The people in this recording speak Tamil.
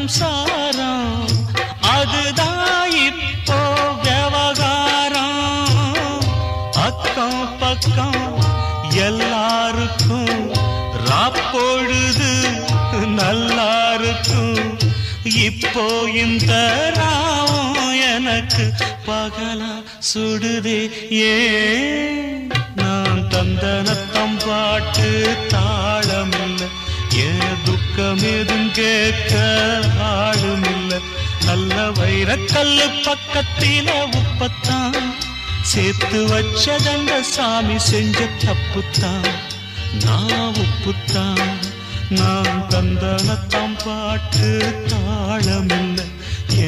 சம்சாரம் அதுதான் இப்போ விவகாரம். அக்கம் பக்கம் எல்லாருக்கும் ராப்பொழுது நல்லா இருக்கும். இப்போ இந்த ராவம் எனக்கு பகலா சுடுதே. ஏன் நான் தந்தனத்தம் பாட்டு தாளமில்ல, ஏன் துக்கம் எதும் கேட்க ஆளுமில்ல. நல்ல வைரக்கல்லு பக்கத்தில உப்பத்தான் சேர்த்து வச்சதங்க சாமி செஞ்ச தப்புத்தான். நான் உப்புத்தான், நான் தந்தனத்தம் பாட்டு தாளமில்ல.